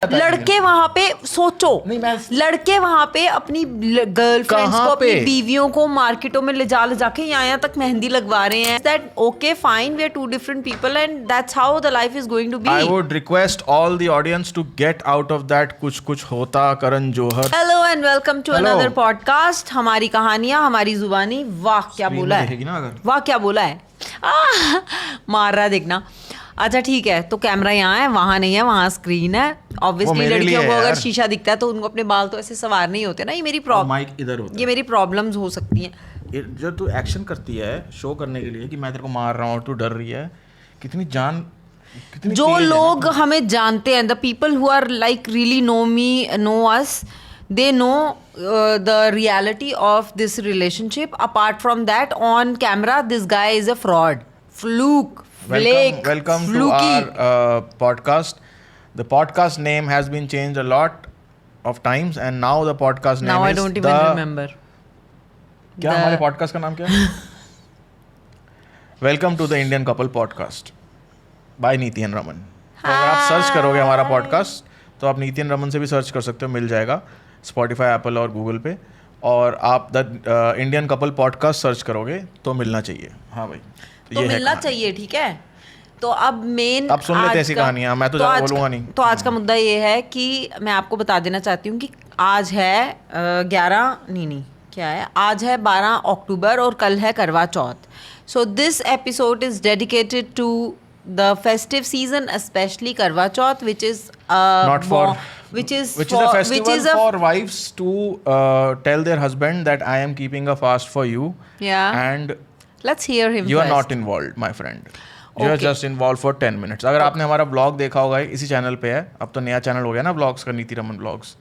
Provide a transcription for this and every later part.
लड़के वहां पे सोचो, लड़के वहां पे अपनी गर्लफ्रेंड्स को, अपनी बीवियों को मार्केटों में ले जाके यहाँ तक मेहंदी लगवा रहे हैं. That okay, fine, we are two different people and that's how the life is going to be. I would request all the audience to get out of that कुछ कुछ होता Karan Johar. Hello and welcome to another podcast. हमारी कहानियां हमारी जुबानी. वाह क्या बोला है, वाह क्या बोला है, मार रहा देखना. अच्छा ठीक है, तो कैमरा यहाँ है, वहाँ नहीं है, वहाँ स्क्रीन है. ऑब्वियसली लड़कियों को अगर शीशा दिखता है तो उनको अपने बाल तो ऐसे सवार नहीं होते ना. ये मेरी माइक इधर होता है, ये मेरी प्रॉब्लम्स हो सकती हैं. जब तू एक्शन करती है शो करने के लिए कि मैं तेरे को मार रहा हूँ, तू डर रही है, कितनी जान, कितनी जो लोग हमें जानते हैं, the people who are like really know me, know us, they know the reality of this relationship. Apart from that, on camera this guy is a fraud, fluke, flake, welcome fluky. To our podcast. The podcast name has been changed a lot of times and now the podcast name now is I don't even remember. क्या हमारे podcast का नाम क्या है? Welcome to the Indian Couple Podcast by नीति and Raman. तो अगर आप सर्च करोगे हमारा पॉडकास्ट तो आप नीति एंड रमन से भी सर्च कर सकते हो, मिल जाएगा Spotify, Apple और Google पे. और आप the Indian couple podcast search करोगे तो मिलना चाहिए. हाँ भाई, तो मिलना चाहिए, ठीक है. तो अब मेन अब सुन लेते ऐसी कहानियां, मैं तो ज़्यादा बोलूँगा नहीं. तो आज का मुद्दा ये है कि मैं आपको बता देना चाहती हूँ कि आज है 11 नहीं क्या है, आज है 12 अक्टूबर और कल है Karva Chauth. So this episode is dedicated to the festive season, especially Karwa Chauth, which is not for which is a festival for wives to tell their husband that I am keeping a fast for you. Yeah. And let's hear him. You are not involved, my friend. You are just involved for 10 minutes. अगर आपने हमारा blog देखा होगा, इसी channel पे है, अब तो नया चैनल हो गया ना ब्लॉग्स का, नीति रमन ब्लॉग्स.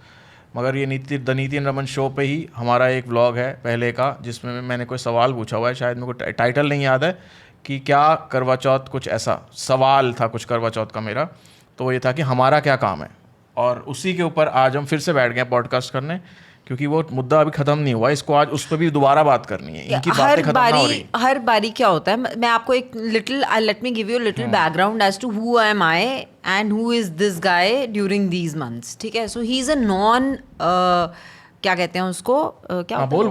मगर ये द नीति एंड रमन शो पे ही हमारा एक ब्लॉग है पहले का, जिसमें मैंने कोई सवाल पूछा हुआ है, शायद मेरे को टाइटल नहीं याद है कि क्या करवा चौथ, कुछ ऐसा सवाल था कुछ करवा चौथ का मेरा. तो वो ये था कि हमारा क्या काम है, और उसी के ऊपर आज हम फिर से बैठ गए पॉडकास्ट करने, क्योंकि वो मुद्दा अभी खत्म नहीं हुआ. इसको आज उस पर भी दोबारा बात करनी है. इनकी बातें खत्म ना हो रही. हर बारी क्या होता है, मैं आपको एक little, let me give you little background as to who am I and who is this guy during these months. ठीक है, सो ही इज अ नॉन, क्या कहते हैं उसको, क्या बोल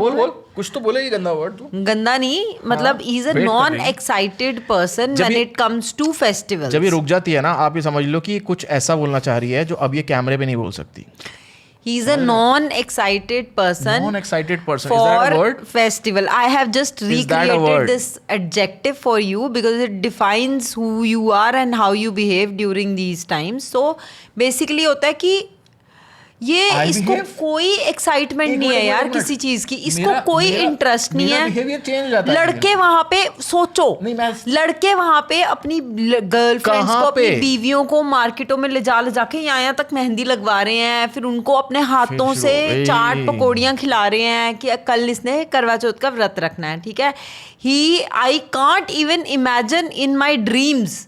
कुछ तो बोले. ये गंदा वर्ड तू. गंदा नहीं, मतलब he is a non excited person when it comes to festivals. जब ये रुक जाती है ना, आप ये समझ लो कि कुछ ऐसा बोलना चाह रही है जो अब ये कैमरे पे नहीं बोल सकती. He is a non-excited person. Non-excited person. For is that a word? Festival. I have just recreated this adjective for you because it defines who you are and how you behave during these times. So basically होता है कि ये इसको कोई excitement नहीं है यार किसी चीज की, इसको कोई इंटरेस्ट नहीं है. लड़के वहां पे सोचो, लड़के वहां पे अपनी गर्लफ्रेंड्स को, अपनी बीवियों को मार्केटों में ले जाके यहाँ तक मेहंदी लगवा रहे हैं, फिर उनको अपने हाथों से चाट पकौड़ियाँ खिला रहे हैं कि कल इसने करवा चौथ का व्रत रखना है. ठीक है, I can't even imagine in my dreams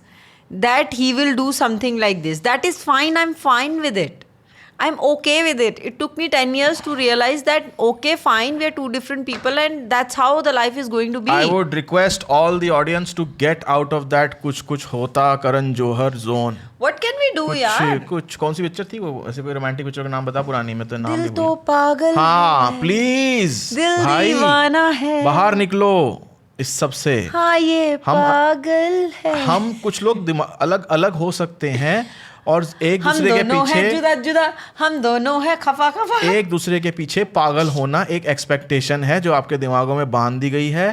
that he will do something like this. That is fine, I am fine with it. I'm okay with it. It took me 10 years to realize that, okay, fine, we are two different people and that's how the life is going to be. I would request all the audience to get out of that कुछ कुछ होता Karan Johar zone. What can we do यार? कुछ कौन सी picture थी वो, ऐसे कोई रोमांटिक पिक्चर का नाम बता, पुरानी में तो नाम दिल भी तो पागल, हाँ प्लीज दिल दीवाना है, बाहर निकलो इस सब से. हाँ ये पागल है. हम कुछ लोग अलग अलग हो सकते हैं और एक दूसरे के पीछे जुदा जुदा, हम दोनों है खफा खफा. एक दूसरे के पीछे पागल होना एक एक्सपेक्टेशन है जो आपके दिमागों में बांध दी गई है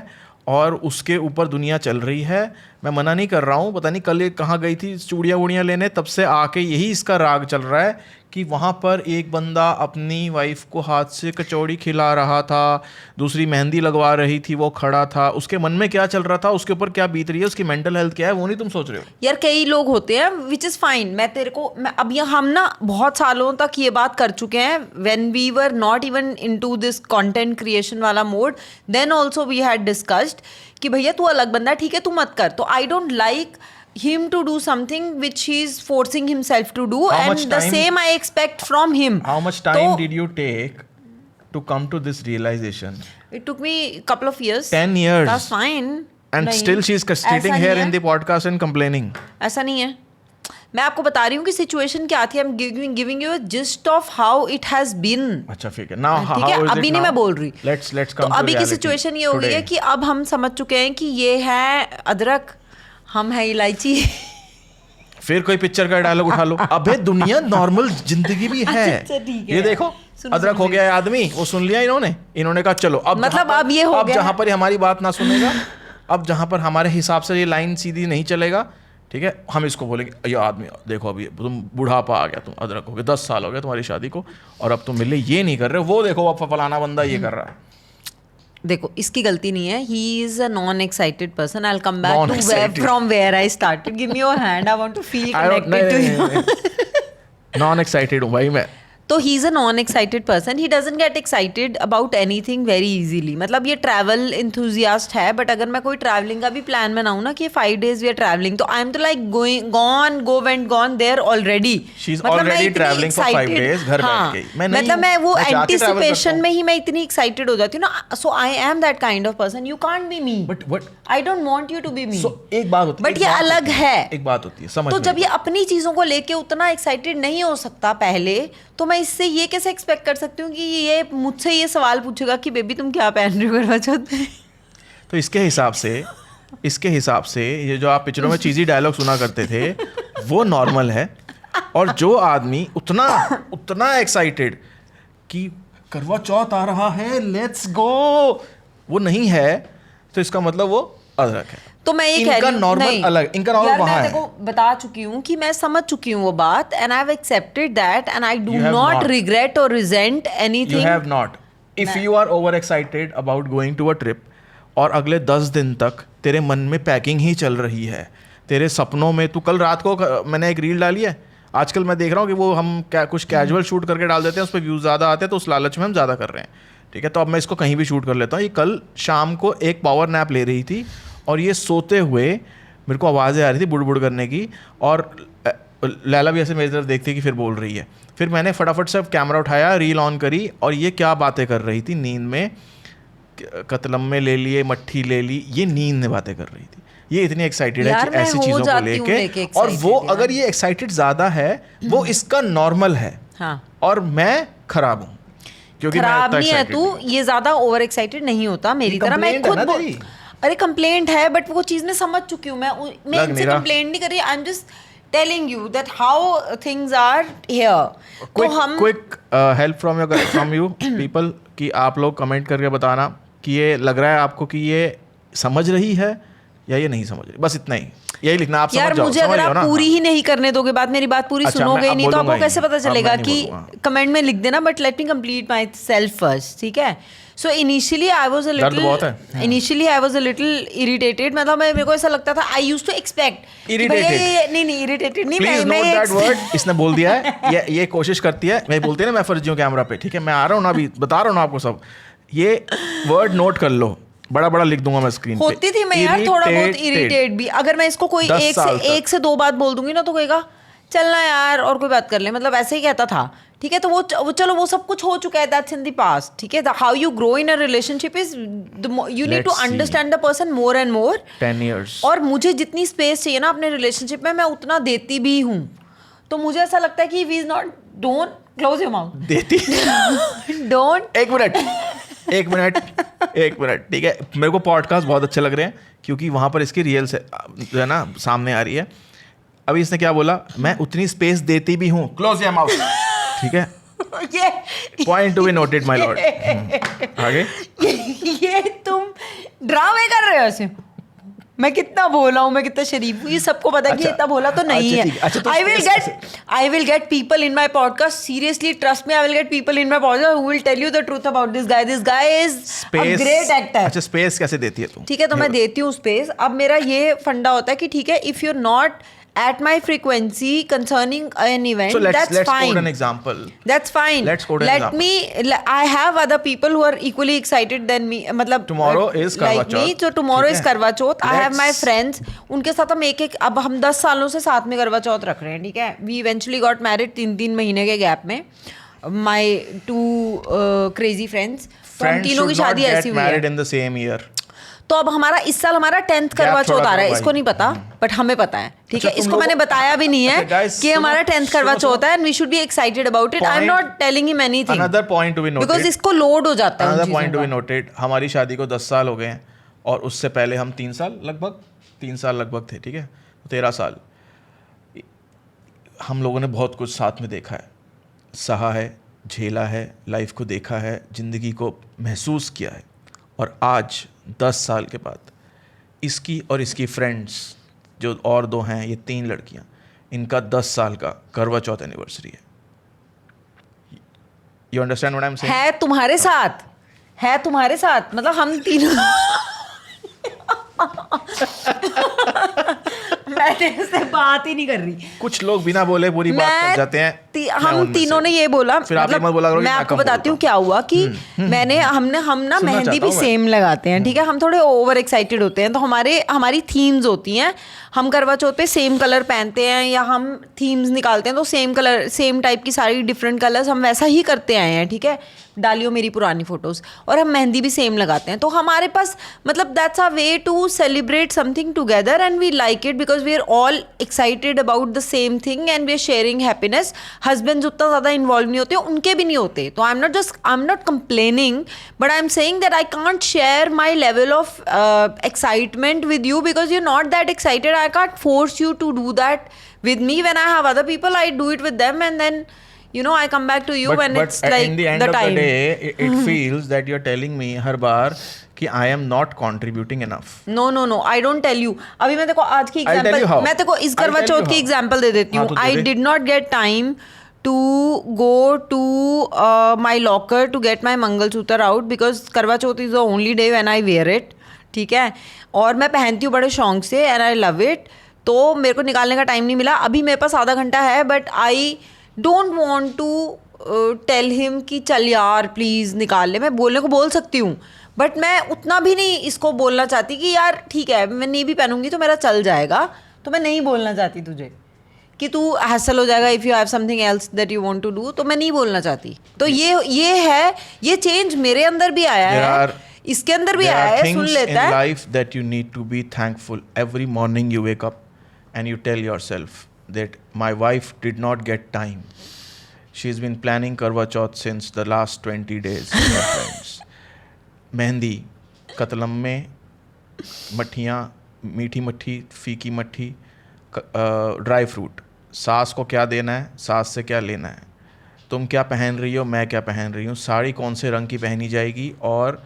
और उसके ऊपर दुनिया चल रही है. मैं मना नहीं कर रहा हूँ, पता नहीं कल ये कहाँ गई थी चूड़ियाँ वूड़ियाँ लेने, तब से आके यही इसका राग चल रहा है कि वहाँ पर एक बंदा अपनी वाइफ को हाथ से कचौड़ी खिला रहा था, दूसरी मेहंदी लगवा रही थी, वो खड़ा था. उसके मन में क्या चल रहा था, उसके ऊपर क्या बीत रही है, उसकी मेंटल हेल्थ क्या है, वो नहीं तुम सोच रहे हो यार. कई लोग होते हैं, विच इज़ फाइन. मैं तेरे को, अब यहाँ हम ना बहुत सालों तक ये बात कर चुके हैं. When we were not even into this content creation वाला mode, then also we had discussed कि भैया तू अलग बंदा है, ठीक है, तू मत कर. तो I don't like him to do something which he is forcing himself to do, and the same I expect from him. How much time did you take to come to this realization? It took me a couple of years. 10 years. That's fine. And still she is sitting here in the podcast and complaining. ऐसा नहीं है. मैं आपको बता रही हूँ कि situation क्या थी. I am giving you a gist of how it has been. अच्छा ठीक है. नाउ ठीक है, अभी नहीं मैं बोल रही. लेट्स कम तो टू अभी की सिचुएशन ये हो गई है कि अब हम समझ चुके हैं कि ये है अदरक, हम है इलायची. फिर कोई पिक्चर का डायलॉग उठा लो. अबे दुनिया नॉर्मल जिंदगी भी है. ये देखो अदरक हो गया है आदमी, वो सुन लिया इन्होंने कहा चलो अब मतलब अब ये हो अब गया, जहां पर हमारी बात ना सुनेगा, अब जहां पर हमारे हिसाब से ये लाइन सीधी नहीं चलेगा, ठीक है, हम इसको बोलेंगे ये आदमी देखो अभी तुम बुढ़ापा आ गया, तुम अदरक हो गए, 10 साल हो गए तुम्हारी शादी को और अब तुम मिले ये नहीं कर रहे, वो देखो अब फलाना बंदा ये कर रहा है. देखो इसकी गलती नहीं है. He is a non excited person. I will come back to from where I started. Give me your hand. I want to feel connected to you. Non excited हूँ भाई मैं. तो he is a non excited person. He doesn't get excited about anything very easily. मतलब ये travel enthusiast है, but अगर मैं कोई ट्रैवलिंग का भी प्लान बनाऊँ ना कि 5 days वी आर ट्रैवलिंग, तो आई एम तो like going gone there already. She is already travelling for 5 days घर बैठ के. मतलब मैं वो एंटिसिपेशन में ही मैं इतनी एक्साइटेड हो जाती हूँ ना. So I am that kind of person. You can't be me, but I don't want you to be me. एक बात होती है, बट ये अलग है. एक बात होती है, समझ. तो जब ये अपनी चीजों को लेके उतना एक्साइटेड नहीं हो सकता पहले, तो मैं इससे ये कैसे एक्सपेक्ट कर सकती हूँ कि ये मुझसे ये सवाल पूछेगा कि बेबी तुम क्या पहन रही हो करवा चौथ में. तो इसके हिसाब से ये जो आप पिक्चरों में चीज़ी डायलॉग सुना करते थे वो नॉर्मल है. और जो आदमी उतना एक्साइटेड कि करवा चौथ आ रहा है लेट्स गो, वो नहीं है, तो इसका मतलब वो अदरक है. तो मैं ये कह रही हूँ नॉर्मल अलग, इनका नॉर्मल वहाँ है. मैं बता चुकी हूँ कि मैं समझ चुकी हूँ वो बात, and I have accepted that, and I do not regret और resent anything. You have not. If you are over excited about going to a trip और अगले 10 दिन तक तेरे मन में पैकिंग ही चल रही है, तेरे सपनों में, तू कल रात को मैंने एक रील डाली है, आजकल मैं देख रहा हूँ कि वो हम कुछ कैजुअल शूट करके डाल देते हैं, उस पर व्यूज़ ज़्यादा आते हैं, तो उस लालच में हम ज़्यादा कर रहे हैं. ठीक है, तो अब मैं इसको कहीं भी शूट कर लेता हूँ. ये कल शाम को एक पावर नैप ले रही थी और ये सोते हुए मेरे को आवाज़ें आ रही थी बुड़ करने की, और लैला भी ऐसे मेरी तरफ देखती कि फिर बोल रही है. फिर मैंने फटाफट से कैमरा उठाया, रील ऑन करी, और ये क्या बातें कर रही थी नींद में, कतलम में ले लिए, मट्ठी ले ली, ये नींद में बातें कर रही थी. ये इतनी एक्साइटेड है कि ऐसी चीज़ों को लेके, और वो अगर ये एक्साइटेड ज़्यादा है वो इसका नॉर्मल है. हाँ. और मैं खराब हूँ क्योंकि खराब नहीं है तू, ये ज़्यादा ओवर एक्साइटेड नहीं होता मेरी तरह. मैं खुद अरे कंप्लेंट है, बट वो चीज़ मैं समझ चुकी हूँ. मैं इनसे कंप्लेंट नहीं कर रही. I am just telling you that how things are here. तो हम quick help from you people कि आप लोग कमेंट करके बताना कि ये लग रहा है आपको कि ये समझ रही है या ये नहीं समझ रही. बस इतना ही, यही लिखना. आप यार मुझे अगर आप पूरी ही नहीं करने दोगे बात, मेरी बात पूरी सुनोगे नहीं, तो आपको कैसे पता चलेगा कि कमेंट में लिख देना. But let me complete my self first. ठीक है. So initially I was a little irritated. मतलब मेरे को ऐसा लगता था, I used to expect irritated. नहीं irritated नहीं. Please note that word. इसने बोल दिया है. ये कोशिश करती है. मैं बोलती है ना मैं फर्जी हूँ कैमरा पे. ठीक है, मैं आ रहा हूँ ना, अभी बता रहा हूँ ना आपको सब. ये वर्ड नोट कर लो, बड़ा लिख दूंगा मैं स्क्रीन पे. होती थी मैं यार थोड़ा बहुत इरिटेट भी. अगर मैं इसको कोई एक से 2 बात बोल दूंगी ना, तो कहेगा चलना यार और कोई बात कर ले. मतलब ऐसे ही कहता था. ठीक है, तो वो चलो वो सब कुछ हो चुका है. That's in the past. ठीक है, how you grow in a relationship is you need to understand the person more and more. 10 years. और मुझे जितनी स्पेस चाहिए ना अपने रिलेशनशिप में, मैं उतना देती भी हूँ. तो मुझे ऐसा लगता है कि we is not, don't close your mouth. देती डोंट. एक मिनट. ठीक है, मेरे को पॉडकास्ट बहुत अच्छे लग रहे हैं क्योंकि वहाँ पर इसकी रियल से जो है ना सामने आ रही है. अभी इसने क्या बोला, मैं उतनी स्पेस देती भी हूँ. Close your mouth. ठीक है, point to be noted my Lord. आगे ये तुम ड्रामे कर रहे हो ऐसे. मैं कितना भोला हूँ, मैं कितना शरीफ हूँ, ये सबको पता है कि इतना भोला तो नहीं है. I will get people in my podcast. Seriously trust me, I will get people in my podcast who will tell you the truth about this guy. This guy is a great actor. अच्छा, space कैसे देती है तुम? ठीक है, तो मैं देती हूँ स्पेस. अब मेरा ये फंडा होता है कि ठीक है, if you are not at my frequency concerning an event, so let's fine. quote an example. That's fine. Let's quote an example. I have other people who are equally excited than me. मतलब tomorrow is Karwa like me, so tomorrow is Karwa Chauth. I have my friends. उनके साथ हम अब हम 10 सालों से साथ में करवा चौथ रख रहे हैं. ठीक है, we eventually got married 3 महीने के गैप में. My 2 crazy friends. Friends तीनों की शादी ऐसी हुई है. married in the same year. तो अब हमारा इस साल हमारा 10th करवा चौथ आ रहा है, इसको नहीं पता बट हमें पता है, ठीक है। इसको मैंने बताया भी नहीं है कि हमारा 10th करवा चौथ है, and we should be excited about it. I am not telling him anything, another point to be noted, because इसको लोड हो जाता है। Another point to be noted, हमारी शादी को 10 साल हो गए हैं और उससे पहले हम 3 साल लगभग थे, ठीक है, 13 साल। हम लोगों ने बहुत कुछ साथ में देखा है, सहा है, झेला है, लाइफ को देखा है, ज़िंदगी को महसूस किया है, और आज 10 साल के बाद इसकी और इसकी फ्रेंड्स जो और 2 हैं, ये 3 लड़कियां, इनका 10 साल का करवा चौथ एनिवर्सरी है। You understand what I am saying? है तुम्हारे साथ मतलब हम तीनों मैं तेरे से बात ही नहीं कर रही। कुछ लोग बिना बोले पूरी बात कर जाते हैं। हम तीनों ने ये बोला, फिर आप मत बोला करो। मैं आपको बताती हूँ क्या हुआ कि हम ना मेहंदी भी सेम लगाते हैं, ठीक है। हम थोड़े ओवर एक्साइटेड होते हैं, तो हमारी थीम्स होती हैं। हम करवा चौथ पे सेम कलर पहनते हैं, या हम थीम्स निकालते हैं तो सेम कलर, सेम टाइप की सारी डिफरेंट कलर्स हम वैसा ही करते आए हैं, ठीक है। डालियो मेरी पुरानी फोटोज, और हम मेहंदी भी सेम लगाते हैं। तो हमारे पास मतलब that's a way to celebrate something together, and we like it because we are all excited about the same thing and we are sharing happiness. Husbands उतना ज़्यादा इन्वॉल्व नहीं होते, उनके भी नहीं होते, तो I am not complaining, but I am saying that I can't share my level of excitement with you because you are not that excited. I can't force you to do that with me. When I have other people, I do it with them, and then I come back to you when it's like in the end of the day, it feels that you're telling me हर बार कि I am not contributing enough. No, I don't tell you. अभी मैं देखो आज की example, मैं देखो इस करवा चौथ की एग्जांपल दे देती हूँ. I did not get time to go to my locker to get my mangalsutra out because करवा चौथ is the only day when I wear it. ठीक है, और मैं पहनती हूँ बड़े शौक से एंड आई लव इट, तो मेरे को निकालने का टाइम नहीं मिला. अभी मेरे पास आधा घंटा है, but I don't want to tell him कि चल यार प्लीज़ निकाल ले. मैं बोलने को बोल सकती हूँ, बट मैं उतना भी नहीं इसको बोलना चाहती कि यार ठीक है मैं नहीं भी पहनूंगी तो मेरा चल जाएगा. तो मैं नहीं बोलना चाहती तुझे कि तू हैसल हो जाएगा if you have something else that you want to do, तो मैं नहीं बोलना चाहती. तो ये है, ये चेंज मेरे अंदर भी आया है, इसके अंदर भी आया है. सुन लेता है. in life that you need to be thankful. Every morning you wake up and you tell yourself that my wife did not get time. She's been planning Karwa Chauth since the last 20 days with her friends. Mehndi, कतलम में मट्ठियाँ, मीठी मट्ठी, फीकी मट्ठी, dry fruit. सास को क्या देना है, सास से क्या लेना है, तुम क्या पहन रही हो, मैं क्या पहन रही हूँ, साड़ी कौन से रंग की पहनी जाएगी, और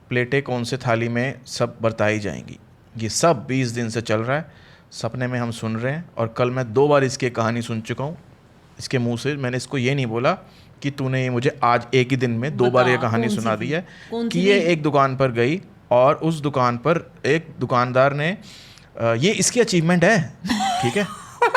प्लेटें कौन से थाली में सब बरताई जाएंगी. ये सब 20 दिन से चल रहा है, सपने में हम सुन रहे हैं. और कल मैं 2 बार इसकी कहानी सुन चुका हूँ इसके मुंह से. मैंने इसको ये नहीं बोला कि तूने ये मुझे आज एक ही दिन में 2 बार ये कहानी सुना दी है कि ये एक दुकान पर गई और उस दुकान पर एक दुकानदार ने ये इसकी अचीवमेंट है, ठीक है.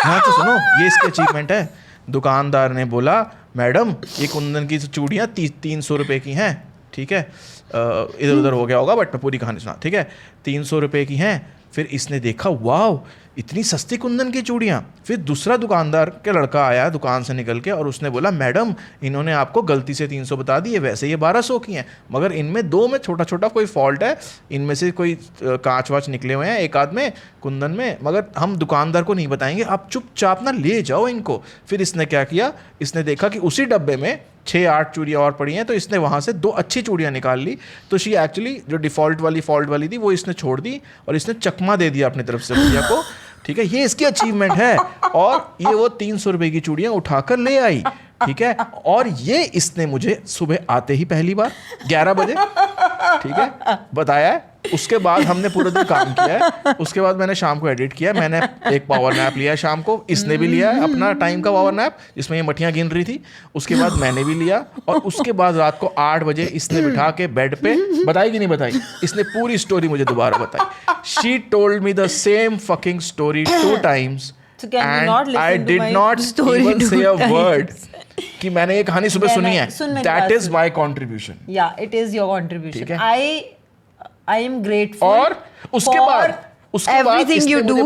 हाँ तो सुनो, ये इसकी अचीवमेंट है. दुकानदार ने बोला मैडम ये कुंदन की चूड़ियाँ 300 रुपये की हैं, ठीक है. इधर उधर हो गया होगा बट मैं पूरी कहानी सुना, ठीक है. 300 रुपये की हैं. फिर इसने देखा वाह इतनी सस्ती कुंदन की चूड़ियाँ. फिर दूसरा दुकानदार के लड़का आया दुकान से निकल के और उसने बोला मैडम इन्होंने आपको गलती से 300 बता दी है, वैसे ये 1200 की हैं, मगर इनमें 2 में छोटा छोटा कोई फॉल्ट है, इनमें से कोई कांच वाच निकले हुए हैं एक आध में कुंदन में, मगर हम दुकानदार को नहीं बताएंगे, आप चुपचाप ना ले जाओ इनको. फिर इसने क्या किया, इसने देखा कि उसी डब्बे में 6-8 चूड़ियाँ और पड़ी हैं, तो इसने वहाँ से 2 अच्छी चूड़ियाँ निकाल ली. तो शी एक्चुअली जो डिफ़ॉल्ट वाली थी वो इसने छोड़ दी और इसने चकमा दे दिया अपनी तरफ से भैया को, ठीक है. ये इसकी अचीवमेंट है. और ये वो 300 रुपये की चूड़ियाँ उठाकर ले आई, ठीक है. और ये इसने मुझे सुबह आते ही पहली बार 11 बजे, ठीक है, बताया है. उसके बाद हमने पूरा दिन काम किया है. उसके बाद मैंने शाम को एडिट किया, मैंने एक पावर नैप लिया है शाम को, इसने भी लिया है अपना टाइम का पावर नैप जिसमें ये मठियाँ गिन रही थी. उसके बाद मैंने भी लिया और उसके बाद रात को 8 बजे इसने बिठा के बेड पे, बताई कि नहीं बताई, इसने पूरी स्टोरी मुझे दोबारा बताई. She told me the same fucking story 2 times and I did not even say a word कि मैंने ये कहानी सुबह सुनी है. That is my contribution. Yeah, it is your contribution. I am grateful. और उसके बाद everything you do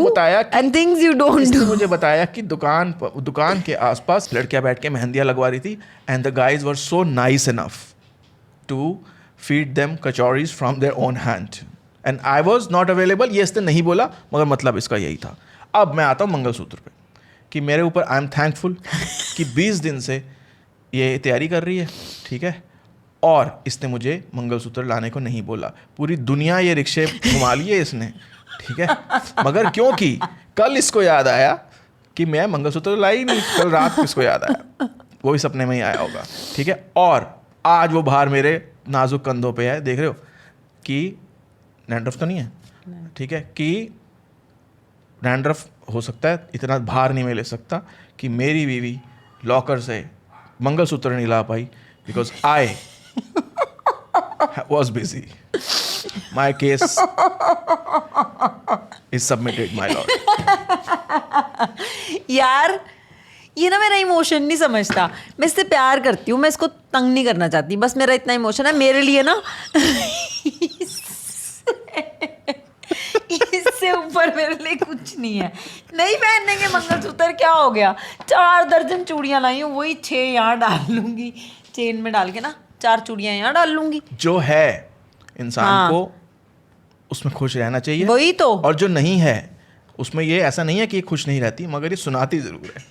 and things you don't do. इसने मुझे बताया कि दुकान के आसपास लड़कियां बैठ के मेहंदियां लगवा रही थी and the guys were so nice enough to feed them kachoris from their own hand. And I was not available, ये इसने नहीं बोला मगर मतलब इसका यही था। अब मैं आता हूँ मंगलसूत्र पे कि मेरे ऊपर आई एम थैंकफुल कि 20 दिन से ये तैयारी कर रही है, ठीक है, और इसने मुझे मंगलसूत्र लाने को नहीं बोला। पूरी दुनिया ये रिक्शे घुमा लिए इसने, ठीक है, मगर क्योंकि कल इसको याद आया कि मैं मंगलसूत्र लाई नहीं, कल रात को इसको याद आया, वो भी सपने में ही आया होगा, ठीक है। और आज वो बाहर मेरे नाजुक कंधों पे है, देख रहे हो कि डैंड्रफ तो नहीं है, ठीक है, कि डैंड्रफ हो सकता है, इतना भार नहीं मैं ले सकता कि मेरी बीवी लॉकर से मंगलसूत्र नहीं ला पाई because I was busy. My case is submitted, my lord. यार ये ना मेरा इमोशन नहीं समझता। मैं इससे प्यार करती हूँ, मैं इसको तंग नहीं करना चाहती, बस मेरा इतना इमोशन है मेरे लिए ना इससे ऊपर मेरे लिए कुछ नहीं है। नहीं पहनने के मंगलसूत्र क्या हो गया, 4 दर्जन चूड़ियाँ लाई हूँ, वही 6 यहाँ डाल लूँगी चेन में डाल के ना, 4 चूड़ियाँ यहाँ डाल लूँगी। जो है इंसान को उसमें खुश रहना चाहिए, वही तो। और जो नहीं है उसमें ये ऐसा नहीं है कि ये खुश नहीं रहती, मगर ये सुनाती ज़रूर है।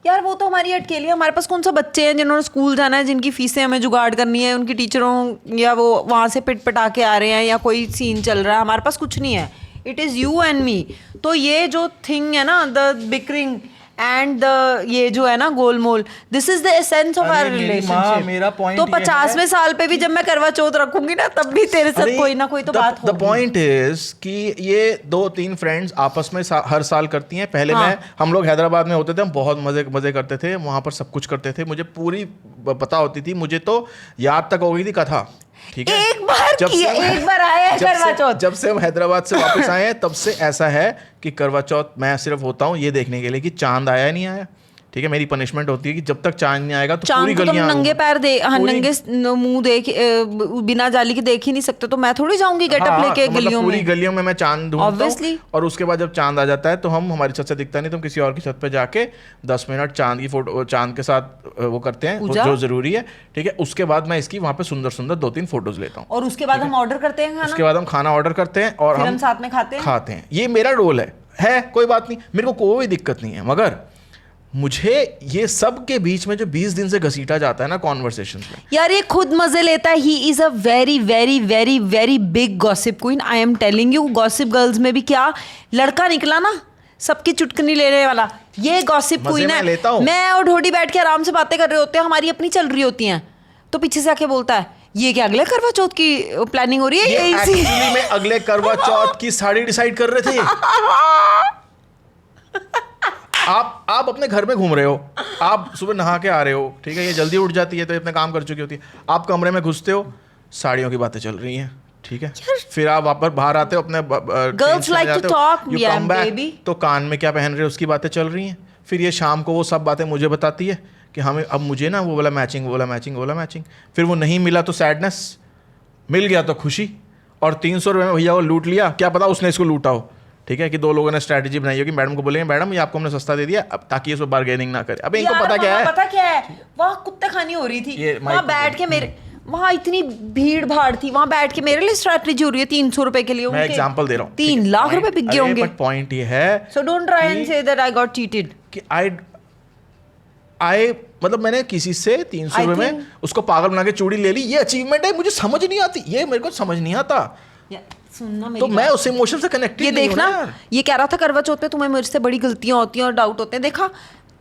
यार वो तो हमारी अटकेली है, हमारे पास कौन सा बच्चे हैं जिन्होंने स्कूल जाना है, जिनकी फीसें हमें जुगाड़ करनी है, उनकी टीचरों या वो वहाँ से पिट पटा के आ रहे हैं या कोई सीन चल रहा है, हमारे पास कुछ नहीं है। It is you and me. तो ये जो थिंग है ना, द बिकरिंग एंड द ये जो है ना गोलमोल, this is the essence of our relationship. मेरा पॉइंट तो 50वें साल पे भी जब मैं करवा चौथ रखूंगी ना, तब भी तेरे साथ कोई ना कोई तो बात होगी। द पॉइंट इज कि ये 2-3 फ्रेंड्स आपस में हर साल करती हैं। पहले हम लोग हैदराबाद में होते थे, हम बहुत मजे करते थे, वहां पर सब कुछ करते थे, मुझे पूरी पता होती थी, मुझे तो याद तक हो गई थी कथा, ठीक है। एक बार आया है करवा चौथ। जब से हम हैदराबाद से वापस आए हैं तब से ऐसा है कि करवा चौथ मैं सिर्फ होता हूँ ये देखने के लिए कि चांद आया नहीं आया, ठीक है। मेरी पनिशमेंट होती है कि जब तक चांद नहीं आएगा तो पूरी गलियां नंगे पैर नंगे मुंह देख बिना जाली के देख ही नहीं सकते, तो मैं थोड़ी जाऊंगी गेटअप लेके गलियों में। पूरी गलियों में मैं चांद ढूंढता हूं, और उसके बाद जब चांद आ जाता है तो हम, हमारी छत से दिखता नहीं तो हम किसी और की छत पे जाके 10 मिनट चांद की फोटो, चांद के साथ वो करते हैं जो जरूरी है, ठीक है। उसके बाद मैं इसकी वहां पे सुंदर 2-3 फोटोज लेता हूँ, और उसके बाद हम ऑर्डर करते हैं खाना। उसके बाद हम खाना ऑर्डर करते हैं और हम साथ में खाते हैं। ये मेरा रोल है, कोई बात नहीं, मेरे को कोई दिक्कत नहीं है। मगर मुझे ये सब के बीच में जो 20 दिन से घसीटा जाता है ना कॉन्वर्सेशन में, यार ये खुद मजे लेता है। He is a very very very very big gossip queen. I am telling you, gossip girls में भी क्या लड़का निकला ना, सबकी चुटकनी लेने वाला, ये गॉसिप क्वीन है। मैं और ढोडी बैठ के आराम से बातें कर रहे होते हैं, हमारी अपनी चल रही होती हैं, तो पीछे से आके बोलता है ये क्या अगले करवा चौथ की प्लानिंग हो रही है। ये एक्चुअली में अगले करवा चौथ की साड़ी डिसाइड कर रहे थे। आप अपने घर में घूम रहे हो, आप सुबह नहा के आ रहे हो, ठीक है, ये जल्दी उठ जाती है तो अपने काम कर चुकी होती है, आप कमरे में घुसते हो, साड़ियों की बातें चल रही हैं, ठीक है। फिर आप वापस बाहर आते हो अपने girls like to talk, you come back, तो कान में क्या पहन रहे हो उसकी बातें चल रही हैं। फिर ये शाम को वो सब बातें मुझे बताती है कि हमें अब मुझे ना वो वाला मैचिंग, फिर वो नहीं मिला तो सैडनेस, मिल गया तो खुशी, और 300 रुपये में भैया वो लूट लिया, क्या पता उसने इसको लूटा हो, ठीक है। कि 2 लोगों ने स्ट्रैटेजी बनाई होगी, मैडम को बोलेंगे मैडम ये आपको हमने सस्ता दे दिया, अब ताकि ये बार्गेनिंग ना करे। अब इनको पता क्या है, वहाँ कुत्ते खानी हो रही थी, वहाँ बैठ के मेरे, वहाँ इतनी भीड़ भाड़ थी, वहाँ बैठ के मेरे लिए स्ट्रैटेजी हो रही है 300 रुपए के लिए। मैं एग्जांपल दे रहा हूँ, 3 लाख रुपए बिक गए होंगे। बट पॉइंट ये है, so don't try and say that I got cheated, कि आई मतलब मैंने किसी से 300 रुपए में उसको पागल बना के चूड़ी ले ली, ये अचीवमेंट है, मुझे समझ नहीं आती, ये मेरे को समझ नहीं आता। तो मैं उस इमोशन से कनेक्टेड। ये देखना, ये कह रहा था करवा चौथ पे तुम्हें मुझसे बड़ी गलतियां होती हैं और डाउट होते हैं। देखा,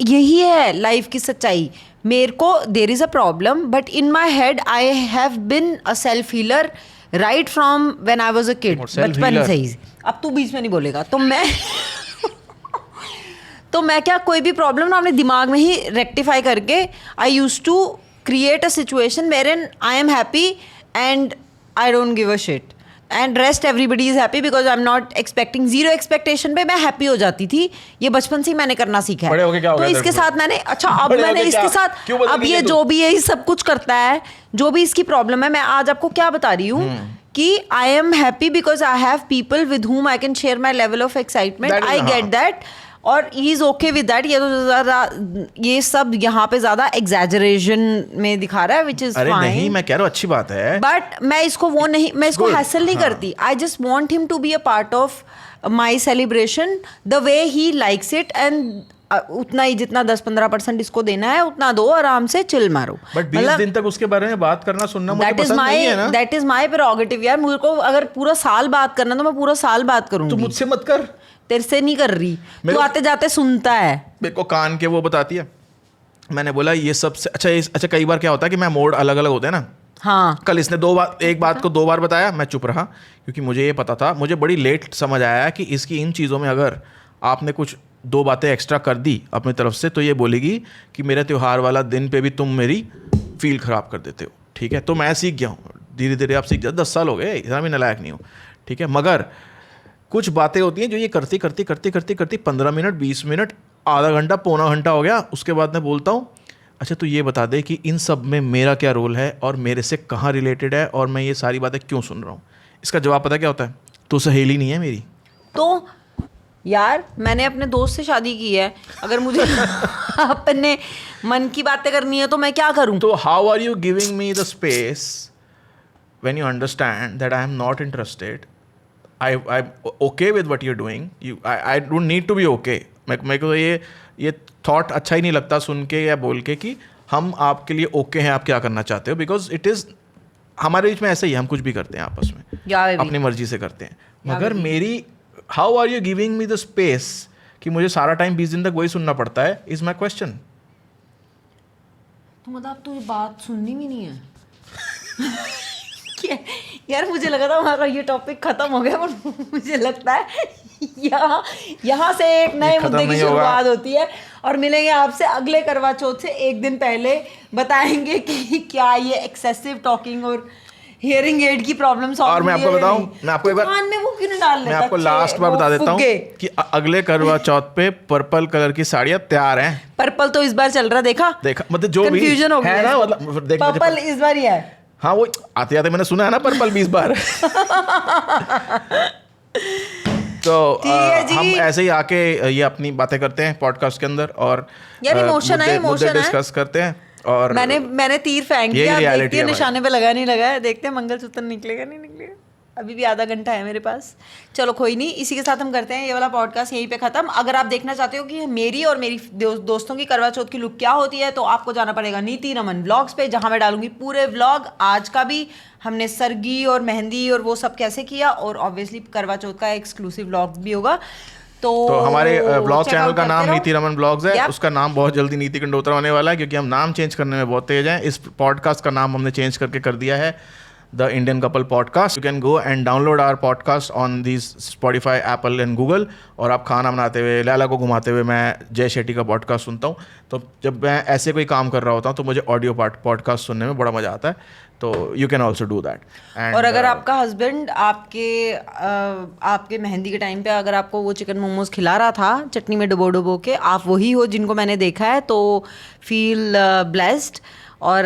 यही है लाइफ की सच्चाई। मेरे को there is a problem, but in my head I have been a self healer right from when I was a kid, बचपन से ही। अब तू बीच में नहीं बोलेगा तो मैं तो मैं क्या, कोई भी प्रॉब्लम ना अपने दिमाग में ही रेक्टिफाई करके I used to create a situation wherein I am happy and I don't give a shit and rest everybody is happy because I am not expecting, 0 expectation पे मैं हैप्पी हो जाती थी। ये बचपन से ही मैंने करना सीखा है। तो इसके साथ मैंने, अच्छा अब मैंने इसके साथ, अब ये जो भी है सब कुछ करता है, जो भी इसकी प्रॉब्लम है, मैं आज आपको क्या बता रही हूँ कि आई am happy because I have people with whom I can share my level of excitement. I get that. और he is okay with that. ये तो ज़्यादा ये सब यहाँ पे ज़्यादा एग्जैजरेशन में दिखा रहा है, विच इज अरे फाइन। नहीं, मैं कह रहा हूँ अच्छी बात है, बट मैं इसको वो नहीं, मैं इसको हैसल नहीं करती। I just want him to be a part of my celebration the way he likes it, and उतना ही जितना 10-15% इसको देना है उतना दो, आराम से चिल मारो। बट 20 दिन तक उसके बारे में बात करना सुनना मुझे पसंद नहीं है ना। दैट इज माई प्रेरोगेटिव यार। मुझे को अगर पूरा साल बात करना तो मैं पूरा साल बात करूंगी। तो मुझसे मत कर, तेरे से नहीं कर रही, तू आते जाते सुनता है। मेरे को कान के वो बताती है, मैंने बोला ये सबसे अच्छा कई बार क्या होता है कि मैं मोड अलग अलग होते हैं ना। हाँ, कल इसने एक बात को 2 बार बताया, मैं चुप रहा क्योंकि मुझे ये पता था, मुझे बड़ी लेट समझ आया कि इसकी इन चीज़ों में अगर आपने कुछ 2 बातें एक्स्ट्रा कर दी अपनी तरफ से तो ये बोलेगी कि मेरे त्यौहार वाला दिन पे भी तुम मेरी फील ख़राब कर देते हो। ठीक है, तो मैं सीख गया हूँ, धीरे धीरे आप सीख जाते। 10 साल हो गए, इतना भी नालायक नहीं हूँ। ठीक है, मगर कुछ बातें होती हैं जो ये करती 15 मिनट 20 मिनट आधा घंटा पौना घंटा हो गया, उसके बाद मैं बोलता हूँ अच्छा तो ये बता दे कि इन सब में मेरा क्या रोल है और मेरे से कहाँ रिलेटेड है और मैं ये सारी बातें क्यों सुन रहा हूँ। इसका जवाब पता क्या होता है, तो सहेली नहीं है मेरी। तो यार मैंने अपने दोस्त से शादी की है, अगर मुझे अपने मन की बातें करनी है तो मैं क्या करूं? तो how are you giving me the space when you understand that I am not interested, I okay with what you are doing, you I don't need to be okay. मेरे को ये थॉट अच्छा ही नहीं लगता सुन के या बोल के कि हम आपके लिए ओके हैं, आप क्या करना चाहते हो, बिकॉज इट इज़ हमारे बीच में ऐसा ही, हम कुछ भी करते हैं आपस में अपनी मर्जी से करते हैं। मगर मेरी how are you giving me the space कि मुझे सारा टाइम 20 दिन तक वही सुनना पड़ता है, इज माई क्वेश्चन। तो मतलब तुझे बात सुननी भी नहीं है? यार मुझे लगा था हमारा ये टॉपिक खत्म हो गया, पर मुझे लगता है यहाँ से एक नए मुद्दे की शुरुआत होती है। और मिलेंगे आपसे अगले करवा चौथ से एक दिन पहले, बताएंगे कि क्या ये एक्सेसिव टॉकिंग और हियरिंग एड की प्रॉब्लम सॉल्व। और मैं आपको बताऊं, मैं आपको एक बार कान में वो क्यों डाल लेता, मैं आपको लास्ट बार बता देता हूँ कि अगले करवा चौथ पे पर्पल कलर की साड़ियाँ तैयार हैं। पर्पल तो इस बार चल रहा, देखा मतलब जो भी कंफ्यूजन हो गया है ना, मतलब पर्पल इस बार ही है। हाँ, वो आते आते मैंने सुना है ना पर्पल 20 बार। तो हम ऐसे ही आके ये अपनी बातें करते हैं पॉडकास्ट के अंदर और यार इमोशन है डिस्कस करते हैं। और मैंने तीर फेंक दिया, देखते हैं निशाने पे लगा नहीं लगा है, देखते हैं मंगलसूत्र निकलेगा नहीं निकलेगा। अभी भी आधा घंटा है मेरे पास। चलो कोई नहीं, इसी के साथ हम करते हैं ये वाला पॉडकास्ट यहीं पे ख़त्म। अगर आप देखना चाहते हो कि मेरी और मेरी दोस्तों की करवा चौथ की लुक क्या होती है तो आपको जाना पड़ेगा नीति रमन व्लॉग्स पे, जहाँ मैं डालूंगी पूरे व्लॉग। आज का भी हमने सरगी और मेहंदी और वो सब कैसे किया, और ऑब्वियसली करवा चौथ का एक्सक्लूसिव व्लॉग भी होगा। तो हमारे ब्लॉग चैनल का नाम नीति रमन ब्लॉग्स है। उसका नाम बहुत जल्दी नीति कंडोत्रा होने वाला है, क्योंकि हम नाम चेंज करने में बहुत तेज हैं। इस पॉडकास्ट का नाम हमने चेंज करके कर दिया है the Indian couple podcast. You can go and download our podcast on this Spotify, Apple and Google. और आप खाना बनाते हुए, लैला को घुमाते हुए मैं जय शेट्टी का पॉडकास्ट सुनता हूँ। तो जब मैं ऐसे कोई काम कर रहा होता हूँ तो मुझे ऑडियो पॉडकास्ट सुनने में बड़ा मज़ा आता है। तो you can also do that. और अगर आपका हस्बैंड आपके मेहंदी के टाइम पे अगर आपको वो चिकन मोमोज खिला रहा था चटनी में डुबो के, आप वही हो जिनको मैंने देखा है, तो फील ब्लेस्ड। और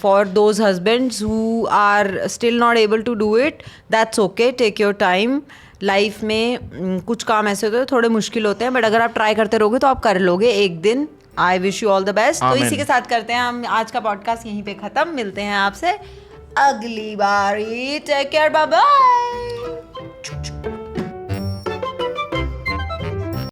for those husbands who are still not able to do it, that's okay, take your time. Life में कुछ काम ऐसे होते हैं थोड़े मुश्किल होते हैं, बट अगर आप ट्राई करते रहोगे तो आप कर लोगे एक दिन। I wish you all the best. तो इसी के साथ करते हैं हम आज का पॉडकास्ट यहीं पे ख़त्म। मिलते हैं आपसे अगली बार। Take care, bye bye.